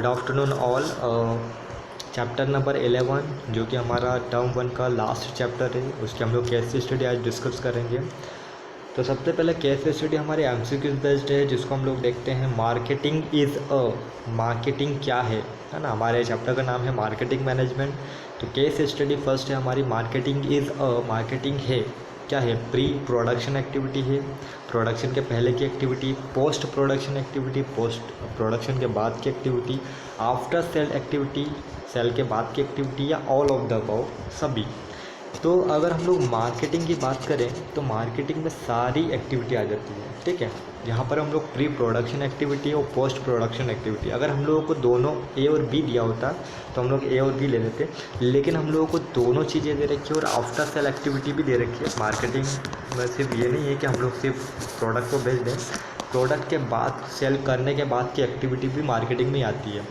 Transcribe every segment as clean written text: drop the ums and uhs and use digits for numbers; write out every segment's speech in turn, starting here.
Good afternoon all. Chapter number 11 जो कि हमारा टर्म 1 का लास्ट चैप्टर है, उसके हम लोग केस स्टडी आज डिस्कस करेंगे। तो सबसे पहले केस स्टडी हमारे एमसीक्यूज बेस्ड है, जिसको हम लोग देखते हैं मार्केटिंग इज़ अ। मार्केटिंग क्या है ना। हमारे चैप्टर का नाम है मार्केटिंग मैनेजमेंट। तो केस स्टडी फर्स्ट है हमारी, मार्केटिंग इज़ अ। मार्केटिंग है क्या है? प्री प्रोडक्शन एक्टिविटी है, प्रोडक्शन के पहले की activity, post production activity, post production के बाद की activity, after sale activity, sale के बाद की एक्टिविटी, या ऑल ऑफ द अबव, सभी। तो अगर हम लोग मार्केटिंग की बात करें तो मार्केटिंग में सारी एक्टिविटी आ जाती है, ठीक है। यहाँ पर हम लोग प्री प्रोडक्शन एक्टिविटी और पोस्ट प्रोडक्शन एक्टिविटी, अगर हम लोगों को दोनों ए और बी दिया होता तो हम लोग ए और बी ले लेते, लेकिन हम लोगों को दोनों चीज़ें दे रखी है और आफ्टर सेल एक्टिविटी भी दे रखी है। मार्केटिंग में सिर्फ ये नहीं है कि हम लोग सिर्फ प्रोडक्ट को बेच दें, प्रोडक्ट के बाद सेल करने के बाद की एक्टिविटी भी मार्केटिंग में आती है।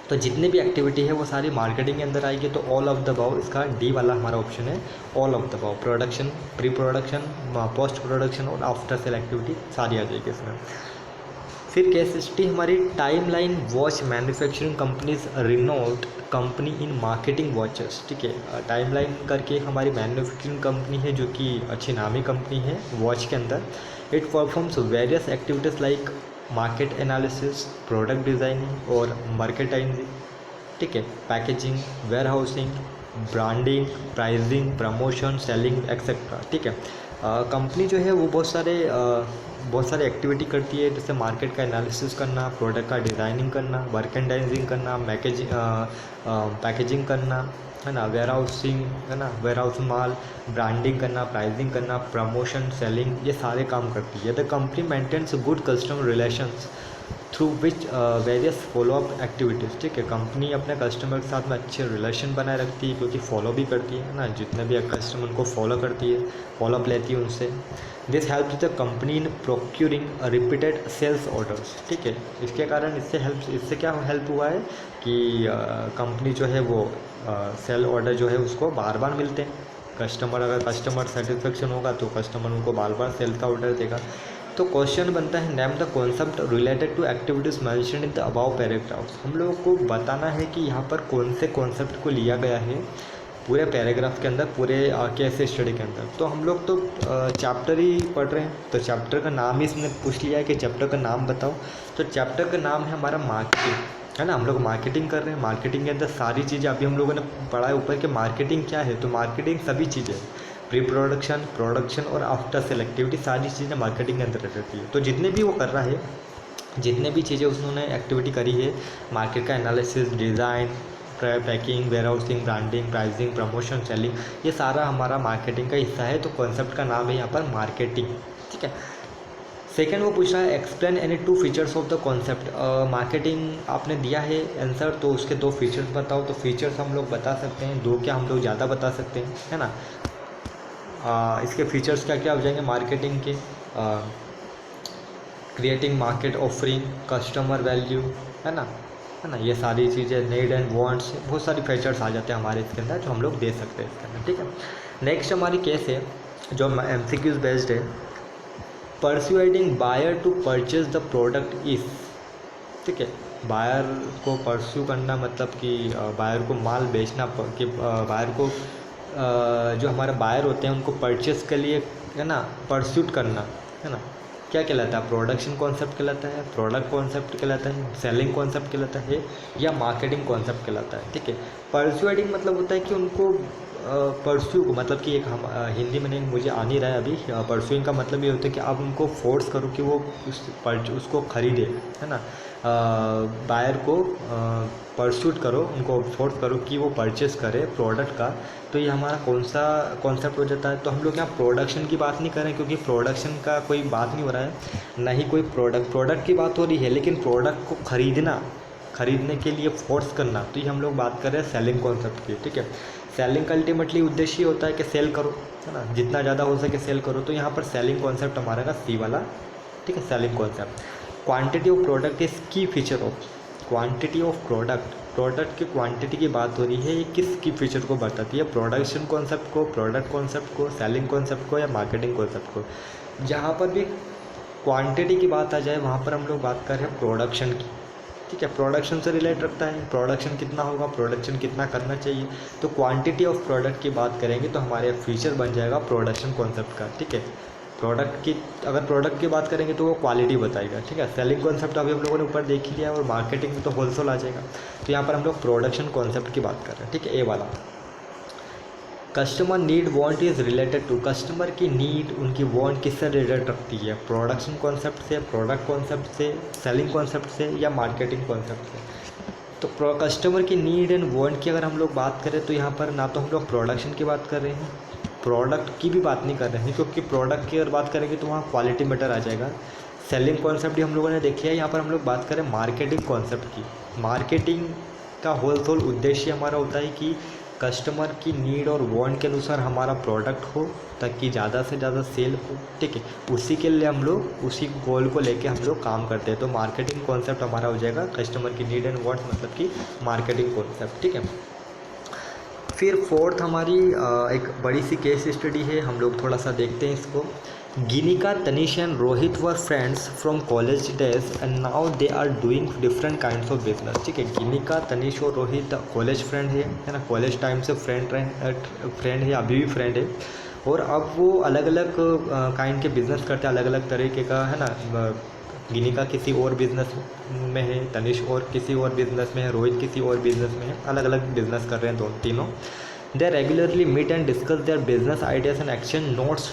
तो जितनी भी एक्टिविटी है वो सारी मार्केटिंग के अंदर आएगी। तो ऑल ऑफ द अबव, इसका डी वाला हमारा ऑप्शन है, all of the above. Production, pre production, post production और आफ्टर सेल एक्टिविटी सारी आ जाएगी इसमें। फिर केस स्टडी हमारी timeline watch manufacturing companies Reynold company in marketing watches, ठीक है। टाइमलाइन करके हमारी मैन्युफैक्चरिंग कंपनी है जो कि अच्छी नामी कंपनी है वॉच के अंदर। It performs various activities like market analysis, product designing और मार्केटाइजिंग, ठीक है, packaging, warehousing, branding, pricing, promotion, selling etcetera, ठीक है। कंपनी जो है वो बहुत सारे एक्टिविटी करती है, जैसे मार्केट का एनालिसिस करना, प्रोडक्ट का डिज़ाइनिंग करना, मर्केंडाइजिंग करना, पैकेजिंग करना, है ना, वेयर हाउसिंग, है ना, वेयर हाउस माल, ब्रांडिंग करना, प्राइसिंग करना, प्रमोशन, सेलिंग, ये सारे काम करती है। The company maintains good customer relations through which various follow up activities, ठीक है। कंपनी अपने कस्टमर के साथ में अच्छे रिलेशन बनाए रखती है, क्योंकि फॉलो भी करती है ना, जितने भी कस्टमर उनको फॉलो करती है, फॉलोअप लेती है उनसे। This help the company in procuring repeated sales orders, ठीक है। इसके कारण इससे क्या हेल्प हुआ है कि कंपनी जो है वो सेल ऑर्डर जो है उसको बार बार मिलते हैं। अगर कस्टमर सेटिस्फेक्शन होगा तो कस्टमर उनको बार बार सेल का ऑर्डर देगा। तो क्वेश्चन बनता है, name the concept related to activities mentioned in the above paragraphs. हम लोगों को बताना है कि यहाँ पर कौन से कॉन्सेप्ट को लिया गया है पूरे पैराग्राफ के अंदर, पूरे केस स्टडी के अंदर। तो हम लोग तो चैप्टर ही पढ़ रहे हैं, तो चैप्टर का नाम ही इसने पूछ लिया है कि चैप्टर का नाम बताओ। तो चैप्टर का नाम है हमारा मार्केटिंग, है ना। हम लोग मार्केटिंग कर रहे हैं, मार्केटिंग के अंदर सारी चीज़ें अभी हम लोगों ने पढ़ा है ऊपर कि मार्केटिंग क्या है। तो मार्केटिंग सभी चीज़ें, प्री प्रोडक्शन, प्रोडक्शन और आफ्टर सेल एक्टिविटी, सारी चीज़ें मार्केटिंग के अंदर रहती है। तो जितने भी वो कर रहा है, जितने भी चीज़ें उन्होंने एक्टिविटी करी है, मार्केट का analysis, design, packing, warehousing, branding, pricing, promotion, selling, ये सारा हमारा मार्केटिंग का हिस्सा है। तो कॉन्सेप्ट का नाम है यहाँ पर मार्केटिंग, ठीक है। सेकेंड वो पूछ रहा है, explain any two features of the concept. Marketing आपने दिया है आंसर, तो उसके दो फीचर्स बताओ। तो फीचर्स हम लोग बता सकते हैं दो, क्या हम लोग ज़्यादा बता सकते हैं, है ना। इसके फीचर्स क्या क्या हो जाएंगे मार्केटिंग के? Creating market offering, customer value, है ना, ये सारी चीज़ें, नीड एंड वांट्स, बहुत सारी फीचर्स आ जाते हैं हमारे इसके अंदर जो हम लोग दे सकते हैं इसके अंदर, ठीक है। नेक्स्ट हमारी केस है जो एमसीक्यूज बेस्ड है, persuading buyer to purchase the product is, ठीक है। बायर को परस्यू करना मतलब कि बायर को माल बेचना, कि बायर को जो हमारे बायर होते हैं उनको परचेस के लिए, है ना, परस्यूट करना, है ना, क्या कहलाता है? प्रोडक्शन कॉन्सेप्ट कहलाता है, प्रोडक्ट कॉन्सेप्ट कहलाता है, सेलिंग कॉन्सेप्ट कहलाता है, या मार्केटिंग कॉन्सेप्ट कहलाता है, ठीक है। परस्यूडिंग मतलब होता है कि उनको परस्यू को, मतलब कि एक हम हिंदी में नहीं, मुझे आ नहीं रहा है अभी। परस्यूइंग का मतलब ये होता है कि आप उनको फोर्स करो कि वो उसको ख़रीदे, है ना। बायर को परस्यूट करो, उनको फोर्स करो कि वो परचेस करे प्रोडक्ट का। तो ये हमारा कौन सा कॉन्सेप्ट हो जाता है? तो हम लोग यहाँ प्रोडक्शन की बात नहीं कर रहे हैं, क्योंकि प्रोडक्शन का कोई बात नहीं हो रहा है, ना ही कोई प्रोडक्ट की बात हो रही है, लेकिन प्रोडक्ट को खरीदने के लिए फोर्स करना, तो ये हम लोग बात कर रहे हैं सेलिंग कॉन्सेप्ट की, ठीक है। सेलिंग का अल्टीमेटली उद्देश्य होता है कि सेल करो, है ना, जितना ज़्यादा हो सके सेल करो। तो यहाँ पर सेलिंग कॉन्सेप्ट हमारा का सी वाला, ठीक है, selling concept. Quantity of product is key feature of, quantity of product की क्वांटिटी की बात हो रही है, ये किस की फीचर को बताती है? प्रोडक्शन कॉन्सेप्ट को, प्रोडक्ट कॉन्सेप्ट को, सेलिंग कॉन्सेप्ट को, या मार्केटिंग कॉन्सेप्ट को? जहाँ पर भी क्वांटिटी की बात आ जाए वहाँ पर हम लोग बात कर रहे हैं प्रोडक्शन की, ठीक है, प्रोडक्शन से रिलेट रखता है, प्रोडक्शन कितना होगा, प्रोडक्शन कितना करना चाहिए। तो क्वांटिटी ऑफ प्रोडक्ट की बात करेंगे तो हमारे फीचर बन जाएगा प्रोडक्शन कॉन्सेप्ट का। ठीक है, प्रोडक्ट की अगर प्रोडक्ट की बात करेंगे तो वो क्वालिटी बताएगा। ठीक है, सेलिंग कॉन्सेप्ट अभी हम लोगों ने ऊपर देख ही लिया, और मार्केटिंग में तो होलसेल आ जाएगा। तो यहाँ पर हम लोग प्रोडक्शन कॉन्सेप्ट की बात कर रहे हैं। ठीक है, ए वाला customer need want is related to, customer की नीड उनकी वांट किससे रिलेटेड रखती है, प्रोडक्शन कॉन्सेप्ट से, प्रोडक्ट कॉन्सेप्ट से, सेलिंग कॉन्सेप्ट से, या मार्केटिंग कॉन्सेप्ट से। तो कस्टमर की नीड एंड वांट की अगर हम लोग बात करें तो यहाँ पर ना तो हम लोग प्रोडक्शन की बात कर रहे हैं, प्रोडक्ट की भी बात नहीं कर रहे हैं, क्योंकि प्रोडक्ट की अगर बात करेंगे तो वहाँ क्वालिटी मैटर आ जाएगा। सेलिंग कॉन्सेप्ट भी हम लोगों ने देखी है। यहाँ पर हम लोग बात करें मार्केटिंग कॉन्सेप्ट की। मार्केटिंग का होल उद्देश्य हमारा होता है कि कस्टमर की नीड और वांट के अनुसार हमारा प्रोडक्ट हो ताकि ज़्यादा से ज़्यादा सेल हो। ठीक है, उसी के लिए हम लोग उसी गोल को लेके हम लोग काम करते हैं। तो मार्केटिंग कॉन्सेप्ट हमारा हो जाएगा कस्टमर की नीड एंड वांट, मतलब कि मार्केटिंग कॉन्सेप्ट। ठीक है, फिर फोर्थ हमारी एक बड़ी सी केस स्टडी है, हम लोग थोड़ा सा देखते हैं इसको। Ginika, Tanish and Rohit were friends from college days and now they are doing different kinds of business. ठीक है, गिनिका, तनिष और रोहित कॉलेज फ्रेंड है ना, कॉलेज टाइम से फ्रेंड है, अभी भी फ्रेंड है, और अब वो अलग अलग काइंड के बिजनेस करते हैं, अलग अलग तरीके का, है ना। गिनिका किसी और बिजनेस में है, तनिष और किसी और बिजनेस में है, रोहित किसी और बिजनेस में है, अलग अलग बिजनेस कर रहे हैं तीनों। They regularly meet and discuss their business ideas and action notes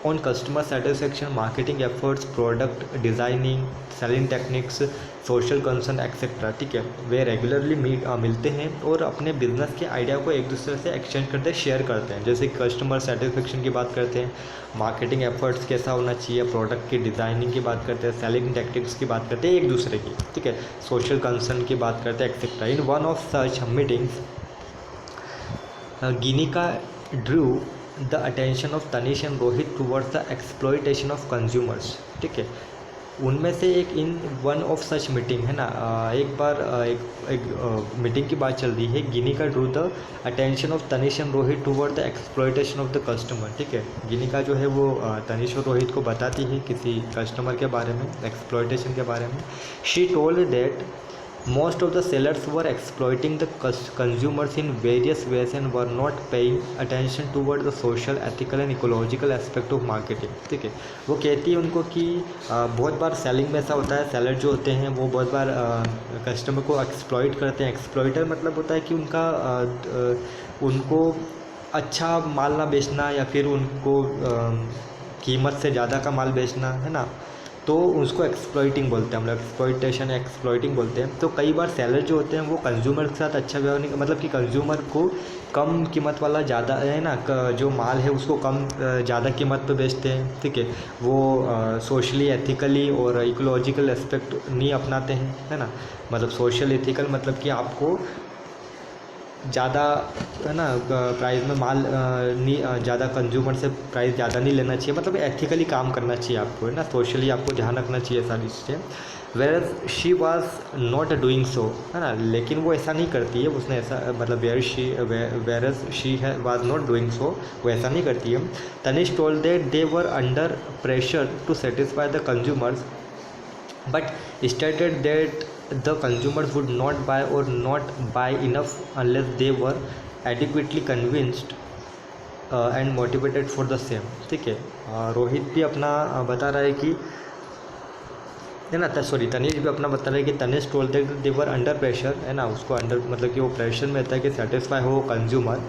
on customer satisfaction, marketing efforts, product designing, selling techniques, social concern etcetera. ठीक है, वे रेगुलरली मिलते हैं और अपने बिजनेस के आइडिया को एक दूसरे से एक्सचेंज करते हैं, शेयर करते हैं। जैसे कस्टमर सेटिस्फेक्शन की बात करते हैं, मार्केटिंग एफर्ट्स कैसा होना चाहिए, प्रोडक्ट की डिज़ाइनिंग की बात करते हैं, सेलिंग टेक्निक्स की बात करते हैं एक दूसरे की। ठीक है, सोशल कंसर्न की बात करते हैं etcetera. In one of such meetings Ginika drew the attention of Tanish and Rohit towards the exploitation of consumers. ठीक है, उनमें से एक in one of such meeting है ना, एक बार एक मीटिंग की बात चल रही है। Ginika drew the attention of Tanish and Rohit toward the exploitation of the customer. ठीक है, गिनिका जो है वो तनिष और रोहित को बताती है किसी कस्टमर के बारे में, एक्सप्लॉयटेशन के बारे में। She told that most of the sellers were exploiting the consumers in various ways and were not paying attention toward the social, ethical and ecological aspect of marketing। ठीक है, वो कहती है उनको कि बहुत बार सेलिंग में ऐसा होता है, सेलर जो होते हैं वो बहुत बार कस्टमर को एक्सप्लॉइट करते हैं। एक्सप्लॉइटर मतलब होता है कि उनको अच्छा माल ना बेचना, या फिर उनको कीमत से ज़्यादा का माल बेचना, है ना, तो उसको एक्सप्लॉइटिंग बोलते हैं हम लोग, एक्सप्लॉइटेशन एक्सप्लॉइटिंग बोलते हैं। तो कई बार सेलर जो होते हैं वो कंज्यूमर के साथ अच्छा व्यवहार नहीं, मतलब कि कंज्यूमर को कम कीमत वाला ज़्यादा, है ना, जो माल है उसको कम ज़्यादा कीमत पे बेचते हैं। ठीक है, वो सोशली, एथिकली और इकोलॉजिकल एस्पेक्ट नहीं अपनाते हैं, है ना। मतलब सोशल एथिकल मतलब कि आपको ज़्यादा, है ना, प्राइस में माल नहीं, ज़्यादा कंज्यूमर से प्राइस ज़्यादा नहीं लेना चाहिए, मतलब एथिकली काम करना चाहिए आपको, है ना, सोशली आपको ध्यान रखना चाहिए सारी चीज़ें। Where she was not doing so, है ना, लेकिन वो ऐसा नहीं करती है, उसने ऐसा मतलब where she was not doing so, वो ऐसा नहीं करती है। Tanish told that they were under pressure to satisfy the consumers but stated that the consumers would not buy or not buy enough unless they were adequately convinced and motivated for the same। ठीक है, रोहित भी अपना बता रहा है कि, है ना, तनिष भी अपना बता रहा है कि Tanish told that they were under pressure, है ना, उसको अंडर मतलब कि वो प्रेशर में रहता है कि सेटिस्फाई हो consumer,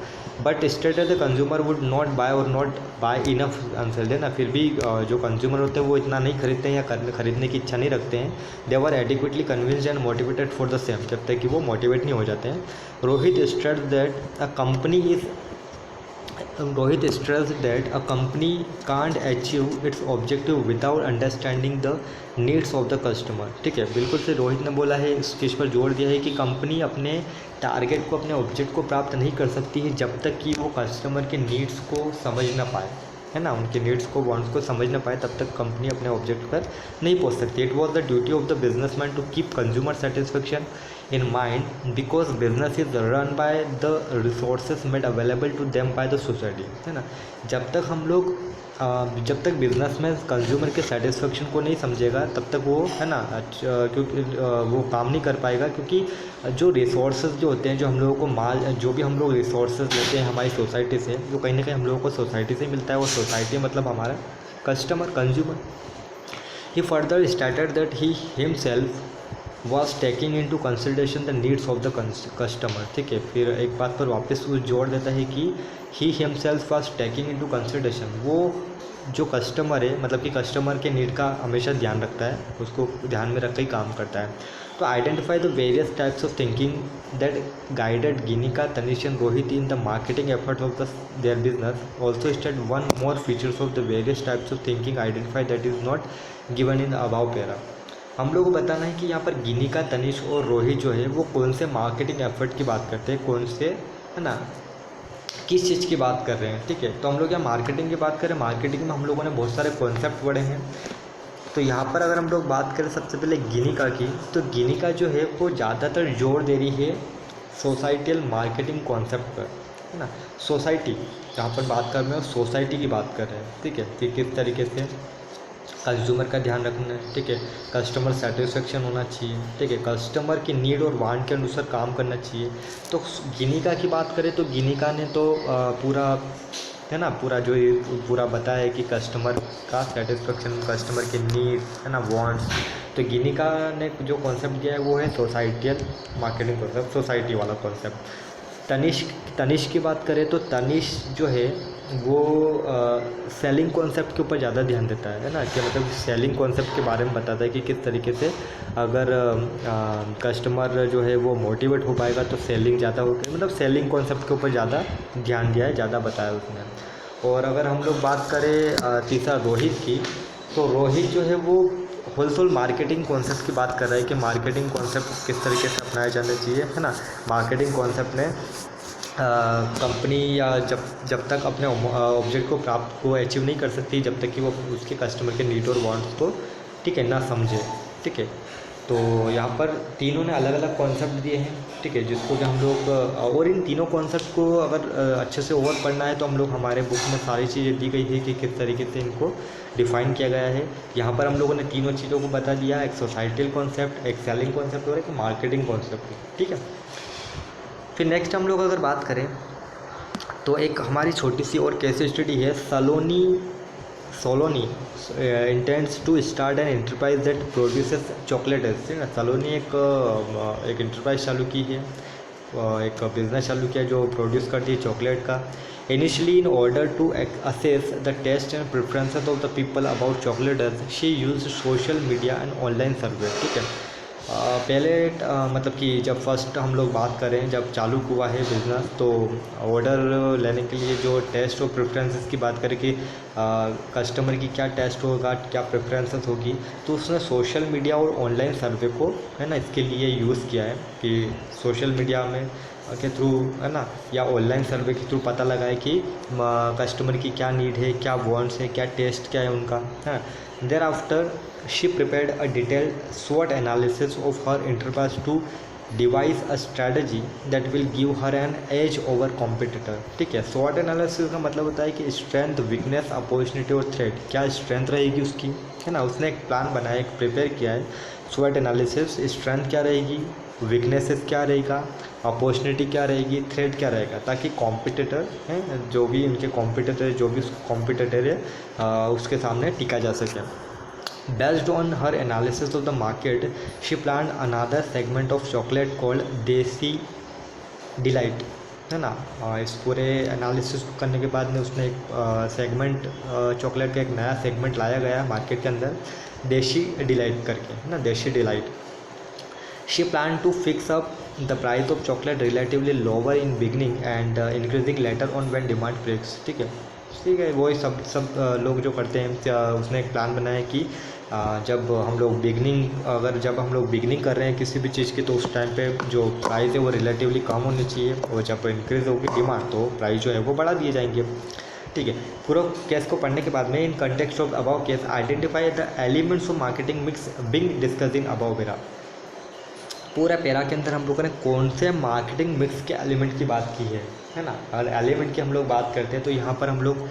but stated the consumer would not buy और नॉट बाय इनफ आंसर, है ना, फिर भी जो कंज्यूमर होते हैं वो इतना नहीं खरीदते हैं या खरीदने की इच्छा नहीं रखते हैं। They were adequately convinced and motivated for the same, जब तक कि वो मोटिवेट नहीं हो जाते हैं। Rohit stressed that a company can't achieve its objective without understanding the needs of the customer. ठीक है, बिल्कुल से रोहित ने बोला है, इस चीज़ पर जोर दिया है कि कंपनी अपने टारगेट को, अपने ऑब्जेक्ट को प्राप्त नहीं कर सकती है जब तक कि वो कस्टमर के नीड्स को समझ ना पाए, है ना, उनके नीड्स को, वांट्स को समझ ना पाए, तब तक कंपनी अपने ऑब्जेक्ट पर नहीं पहुंच सकती। It was the duty of the businessman to keep consumer satisfaction in mind because business is run by the resources made available to them by the society, है ना। जब तक हम लोग जब तक बिज़नेस में कंज्यूमर के सेटिस्फेक्शन को नहीं समझेगा तब तक वो है ना क्योंकि वो काम नहीं कर पाएगा, क्योंकि जो रिसोर्सेज जो होते हैं, जो हम लोगों को माल, जो भी हम लोग रिसोर्सेज लेते हैं हमारी सोसाइटी से, वो कहीं ना कहीं हम लोगों को सोसाइटी से मिलता है। वो सोसाइटी मतलब हमारा customer, consumer. He further started that he himself was taking into consideration the needs of the customer. ठीक है, फिर एक बात पर वापस वो जोड़ देता है कि he himself was taking into consideration, वो जो कस्टमर है मतलब कि कस्टमर के नीड का हमेशा ध्यान रखता है, उसको ध्यान में रख के ही काम करता है। तो identify the various types of thinking that guided Ginika, Tanish and Rohit in the marketing effort of the their business. Also state one more features of the various types of thinking identify that is not given in above para. हम लोग को बताना है कि यहाँ पर गिनिका, तनिष और रोहित जो है वो कौन से मार्केटिंग एफर्ट की बात करते हैं, कौन से है ना किस चीज़ की बात कर रहे हैं। ठीक है, तो हम लोग यहाँ मार्केटिंग की बात करें। मार्केटिंग में हम लोगों ने बहुत सारे कॉन्सेप्ट पढ़े हैं। तो यहाँ पर अगर हम लोग बात करें सबसे पहले गिनिका की, तो गिनिका जो है वो ज़्यादातर जोर दे रही है सोसाइटल मार्केटिंग कॉन्सेप्ट पर, है ना। सोसाइटी जहाँ पर बात कर रहे हैं सोसाइटी की बात कर रहे हैं। ठीक है, कि किस तरीके से कंज्यूमर का ध्यान रखना है। ठीक है, कस्टमर सेटिस्फेक्शन होना चाहिए। ठीक है, कस्टमर की नीड और वांट के अनुसार काम करना चाहिए। तो गिनिका की बात करें तो गिनिका ने तो पूरा है ना, पूरा जो ये पूरा बताया है कि कस्टमर का सेटिस्फेक्शन, कस्टमर के नीड है ना, वांट्स। तो गिनिका ने जो कॉन्सेप्ट दिया है वो है सोसाइटियल मार्केटिंग कॉन्सेप्ट, सोसाइटी वाला कॉन्सेप्ट। तनिष की बात करें तो तनिष जो है वो सेलिंग कॉन्सेप्ट के ऊपर ज़्यादा ध्यान देता है ना, कि मतलब सेलिंग कॉन्सेप्ट के बारे में बताता है कि किस तरीके से अगर कस्टमर जो है वो मोटिवेट हो पाएगा तो सेलिंग ज़्यादा होगी। मतलब सेलिंग कॉन्सेप्ट के ऊपर ज़्यादा ध्यान दिया है, ज़्यादा बताया उसने। और अगर हम लोग बात करें तीसरा रोहित की, तो रोहित जो है वो होलसेल मार्केटिंग कॉन्सेप्ट की बात कर रहा है कि मार्केटिंग कॉन्सेप्ट किस तरीके से अपनाया जाना चाहिए, है ना। मार्केटिंग कॉन्सेप्ट ने कंपनी या जब तक अपने ऑब्जेक्ट को प्राप्त को अचीव नहीं कर सकती जब तक कि वो उसके कस्टमर के नीड और वांट्स को ठीक है ना समझे। ठीक है, तो यहाँ पर तीनों ने अलग अलग कॉन्सेप्ट दिए हैं। ठीक है, जिसको कि हम लोग और इन तीनों कॉन्सेप्ट को अगर अच्छे से ओवर पढ़ना है तो हम लोग हमारे बुक में सारी चीज़ें दी गई है कि किस तरीके से इनको डिफ़ाइन किया गया है। यहाँ पर हम लोगों ने तीनों चीज़ों को बता दिया, एक सोसाइटल कॉन्सेप्ट, एक सेलिंग कॉन्सेप्ट और एक मार्केटिंग कॉन्सेप्ट। ठीक है, फिर नेक्स्ट हम लोग अगर बात करें तो एक हमारी छोटी सी और केस स्टडी है। Saloni intends to start an enterprise that produces chocolate. ठीक है, सलोनी एक एंटरप्राइज चालू की है, एक बिज़नेस चालू किया जो प्रोड्यूस करती है चॉकलेट का। Initially in order to assess the taste and preferences of the people about chocolate she use social media and online survey. ठीक है, पहले मतलब कि जब फर्स्ट हम लोग बात करें, जब चालू हुआ है बिज़नेस, तो ऑर्डर लेने के लिए जो टेस्ट और प्रेफरेंसेस की बात करें कि कस्टमर की क्या टेस्ट होगा, क्या प्रेफरेंसेस होगी, तो उसने सोशल मीडिया और ऑनलाइन सर्वे को है ना इसके लिए यूज़ किया है कि सोशल मीडिया में के थ्रू है ना या ऑनलाइन सर्वे के थ्रू पता लगा है कि कस्टमर की क्या नीड है, क्या वांट्स है, क्या टेस्ट क्या है उनका है। Thereafter she prepared a detailed SWOT analysis of her enterprise to devise a strategy that will give her an edge over competitor। ठीक है, SWOT एनालिसिस का मतलब होता है कि स्ट्रेंथ, वीकनेस, अपॉर्चुनिटी और थ्रेट, क्या स्ट्रेंथ रहेगी उसकी, है ना। उसने एक प्लान बनाया, एक प्रिपेयर किया है SWOT एनालिसिस। स्ट्रेंथ क्या रहेगी, वीकनेसेस क्या रहेगा, अपॉर्चुनिटी क्या रहेगी, थ्रेट क्या रहेगा, ताकि कॉम्पिटिटर हैं जो भी इनके कॉम्पिटिटर है उसके सामने टिका जा सके। Based on her analysis of the market, she planned another segment of chocolate called देसी डिलाइट, है ना। इस पूरे एनालिसिस को करने के बाद में उसने एक सेगमेंट चॉकलेट का एक नया सेगमेंट लाया गया मार्केट के अंदर, देसी डिलाइट करके, है ना, देसी delight. She planned to fix up the price of chocolate relatively lower in beginning and increasing later on when demand peaks। ठीक है, वही सब लोग जो करते हैं। उसने एक प्लान बनाया कि जब हम लोग बिगनिंग कर रहे हैं किसी भी चीज़ की, तो उस टाइम पे जो प्राइस है वो रिलेटिवली कम होनी चाहिए, और जब इंक्रीज़ होगी डिमांड तो प्राइस जो है वो बढ़ा दिए जाएंगे। ठीक है, पूरा केस को पढ़ने के बाद में in context of above case identify the elements of marketing mix being discussed in above para. पूरा पेरा के अंदर हम लोगों ने कौन से मार्केटिंग मिक्स के एलिमेंट की बात की है ना। अगर एलिमेंट की हम लोग बात करते हैं तो यहाँ पर हम लोग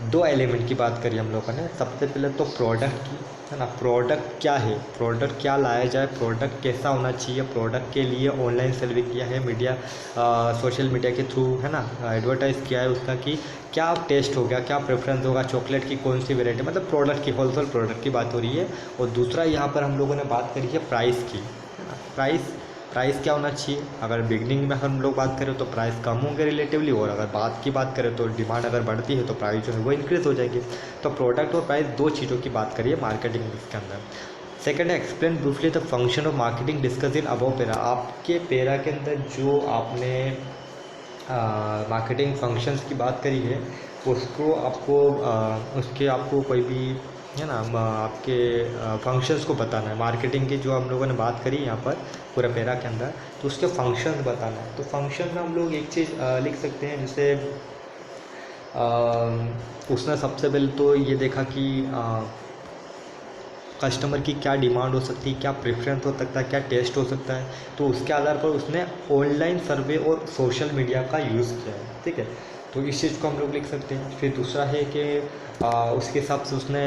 दो एलिमेंट की बात करी हम लोगों ने। सबसे पहले तो प्रोडक्ट की, है ना, प्रोडक्ट क्या है, प्रोडक्ट क्या लाया जाए, प्रोडक्ट कैसा होना चाहिए, प्रोडक्ट के लिए ऑनलाइन सेलिंग किया है, मीडिया सोशल मीडिया के थ्रू, है ना, एडवर्टाइज़ किया है उसका कि क्या टेस्ट हो गया, क्या प्रेफरेंस होगा, चॉकलेट की कौन सी वेराइटी, मतलब प्रोडक्ट की, होलसेल प्रोडक्ट की बात हो रही है। और दूसरा यहाँ पर हम लोगों ने बात करी है प्राइस की, है ना, प्राइस क्या होना चाहिए। अगर बिगनिंग में हम लोग बात करें तो प्राइस कम होंगे रिलेटिवली, और अगर बात करें तो डिमांड अगर बढ़ती है तो प्राइस जो है वो इंक्रीज़ हो जाएगी। तो प्रोडक्ट और प्राइस दो चीज़ों की बात करिए मार्केटिंग इसके अंदर। सेकंड है explain briefly the function of marketing discuss in above para. आपके पैरा के अंदर जो आपने मार्केटिंग फंक्शंस की बात करी है उसको आपको उसके आपको कोई भी, है ना, आपके फंक्शंस को बताना है। मार्केटिंग की जो हम लोगों ने बात करी यहाँ पर पूरा पैरा के अंदर, तो उसके फंक्शंस बताना है। तो फंक्शन में हम लोग एक चीज़ लिख सकते हैं, जैसे उसने सबसे पहले तो ये देखा कि कस्टमर की क्या डिमांड हो सकती है, क्या प्रेफरेंस हो सकता है, क्या टेस्ट हो सकता है। तो उसके आधार पर उसने ऑनलाइन सर्वे और सोशल मीडिया का यूज़ किया है, ठीक है। तो इस चीज़ को हम लोग लिख सकते हैं। फिर दूसरा है कि उसके हिसाब से उसने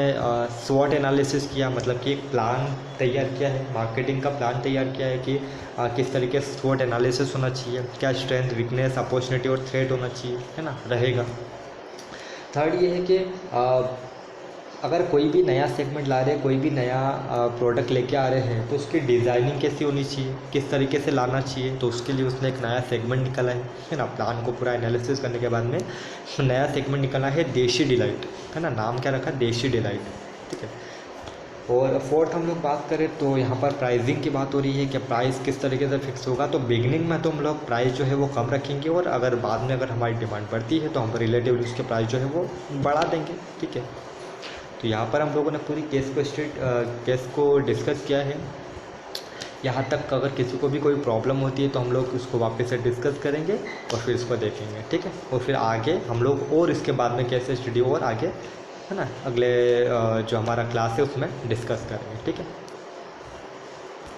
स्वॉट एनालिसिस किया, मतलब कि एक प्लान तैयार किया है, मार्केटिंग का प्लान तैयार किया है कि किस तरीके से स्वॉट एनालिसिस होना चाहिए, क्या स्ट्रेंथ, वीकनेस, अपॉर्चुनिटी और थ्रेट होना चाहिए, है ना, रहेगा। थर्ड ये है कि अगर कोई भी नया सेगमेंट ला रहे हैं, कोई भी नया प्रोडक्ट लेके आ रहे हैं, तो उसकी डिज़ाइनिंग कैसी होनी चाहिए, किस तरीके से लाना चाहिए। तो उसके लिए उसने एक नया सेगमेंट निकाला है ना, प्लान को पूरा एनालिसिस करने के बाद में नया सेगमेंट निकाला है देशी डिलाइट, है ना, नाम क्या रखा, देशी डिलाइट, ठीक है। और फोर्थ हम लोग बात करें तो यहाँ पर प्राइसिंग की बात हो रही है कि प्राइस किस तरीके से फिक्स होगा। तो बिगनिंग में तो हम लोग प्राइस जो है वो कम रखेंगे, और अगर बाद में अगर हमारी डिमांड बढ़ती है तो हम रिलेटिवली उसके प्राइस जो है वो बढ़ा देंगे, ठीक है। तो यहाँ पर हम लोगों ने पूरी केस को डिस्कस किया है। यहाँ तक अगर किसी को भी कोई प्रॉब्लम होती है तो हम लोग उसको वापस से डिस्कस करेंगे और फिर इसको देखेंगे, ठीक है। और फिर आगे हम लोग और इसके बाद में कैसे स्टडी और आगे, है ना, अगले जो हमारा क्लास है उसमें डिस्कस करेंगे, ठीक है।